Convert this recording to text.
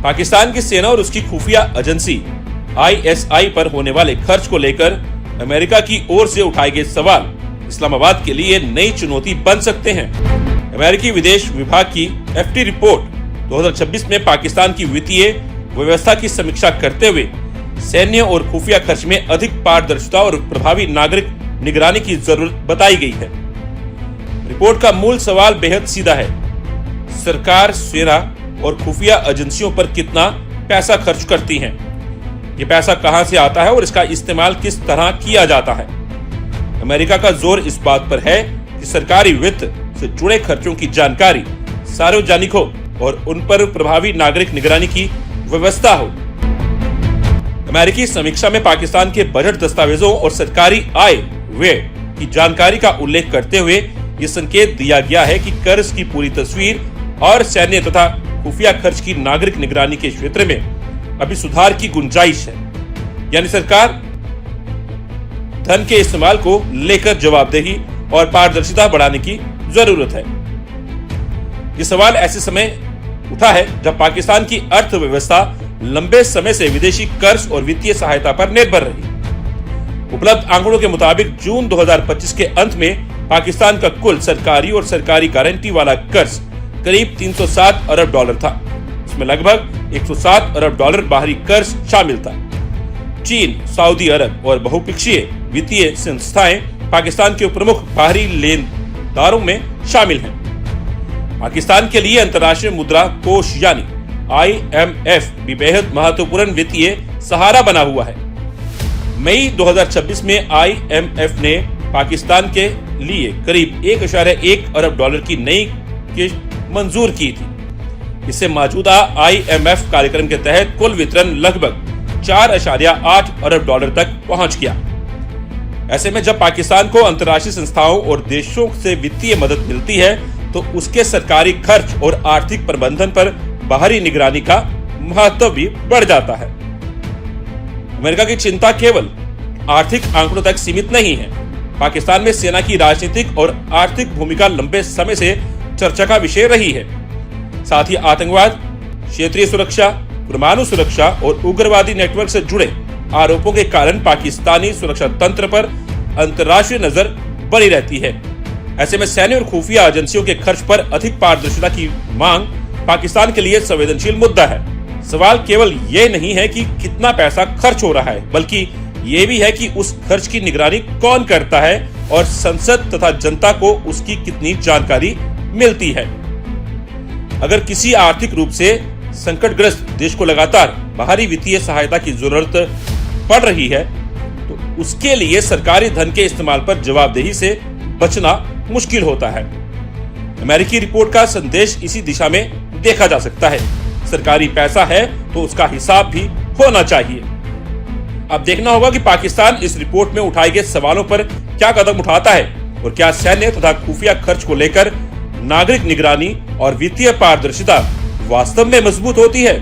पाकिस्तान की सेना और उसकी खुफिया एजेंसी ISI पर होने वाले खर्च को लेकर अमेरिका की ओर से उठाए गए सवाल इस्लामाबाद के लिए नई चुनौती बन सकते हैं। अमेरिकी विदेश विभाग की FT रिपोर्ट 2026 में पाकिस्तान की वित्तीय व्यवस्था की समीक्षा करते हुए सैन्य और खुफिया खर्च में अधिक पारदर्शिता और प्रभावी नागरिक निगरानी की जरूरत बताई गई है। रिपोर्ट का मूल सवाल बेहद सीधा है। सरकार सेना और खुफिया एजेंसियों पर कितना पैसा खर्च करती है, ये पैसा कहां से आता है और इसका इस्तेमाल किस तरह किया जाता है। अमेरिका का जोर इस बात पर है कि सरकारी वित्त से जुड़े खर्चों की जानकारी सार्वजनिक हो और उन पर प्रभावी नागरिक निगरानी की व्यवस्था हो। अमेरिकी समीक्षा में पाकिस्तान के बजट दस्तावेजों और सरकारी आय व्यय की जानकारी का उल्लेख करते हुए ये संकेत दिया गया है कि कर्ज की पूरी तस्वीर और सैन्य तथा खुफिया खर्च की नागरिक निगरानी के क्षेत्र में अभी सुधार की गुंजाइश है। यानी सरकार धन के इस्तेमाल को लेकर जवाबदेही और पारदर्शिता बढ़ाने की जरूरत है। ये सवाल ऐसे समय उठा है जब पाकिस्तान की अर्थव्यवस्था लंबे समय से विदेशी कर्ज और वित्तीय सहायता पर निर्भर रही। उपलब्ध आंकड़ों के मुताबिक जून 2025 के अंत में पाकिस्तान का कुल सरकारी और सरकारी गारंटी वाला कर्ज करीब 307 अरब डॉलर था। इसमें लगभग 107 अरब डॉलर बाहरी कर्ज शामिल था। चीन, सऊदी अरब और बहुपक्षीय वित्तीय संस्थाएं पाकिस्तान के प्रमुख बाहरी लेनदारों में शामिल हैं। पाकिस्तान के लिए अंतर्राष्ट्रीय मुद्रा कोष यानी IMF भी बेहद महत्वपूर्ण वित्तीय सहारा बना हुआ है। मई 2026 में IMF ने पाकिस्तान के लिए करीब 1.1 अरब डॉलर की नई किस्त मंजूर की थी। इससे मौजूदा IMF कार्यक्रम के तहत कुल वितरण लगभग 4.8 अरब डॉलर तक पहुंच गया। ऐसे में जब पाकिस्तान को अंतर्राष्ट्रीय संस्थाओं और देशों से वित्तीय मदद मिलती है तो उसके सरकारी खर्च और आर्थिक प्रबंधन पर बाहरी निगरानी का महत्व भी बढ़ जाता है। अमेरिका की चिंता केवल आर्थिक आंकड़ों तक सीमित नहीं है। पाकिस्तान में सेना की राजनीतिक और आर्थिक भूमिका लंबे समय से चर्चा का विषय रही है। साथ ही आतंकवाद, क्षेत्रीय सुरक्षा, परमाणु सुरक्षा और उग्रवादी नेटवर्क से जुड़े आरोपों के कारण पाकिस्तानी सुरक्षा तंत्र पर अंतर्राष्ट्रीय नजर बनी रहती है। ऐसे में सैन्य और खुफिया एजेंसियों के खर्च पर अधिक पारदर्शिता की मांग पाकिस्तान के लिए संवेदनशील मुद्दा है। सवाल केवल ये नहीं है कि कितना पैसा खर्च हो रहा है, बल्कि ये भी है कि उस खर्च की निगरानी कौन करता है और संसद तथा जनता को उसकी कितनी जानकारी मिलती है। अगर किसी आर्थिक रूप से संकटग्रस्त देश को लगातार बाहरी वित्तीय सहायता की जरूरत पड़ रही है तो उसके लिए सरकारी धन के इस्तेमाल पर जवाबदेही से बचना मुश्किल होता है। अमेरिकी रिपोर्ट का संदेश इसी दिशा में देखा जा सकता है। सरकारी पैसा है तो उसका हिसाब भी होना चाहिए। अब देखना होगा कि पाकिस्तान इस रिपोर्ट में उठाए गए सवालों पर क्या कदम उठाता है और क्या सैन्य तथा खुफिया खर्च को लेकर नागरिक निगरानी और वित्तीय पारदर्शिता वास्तव में मजबूत होती है।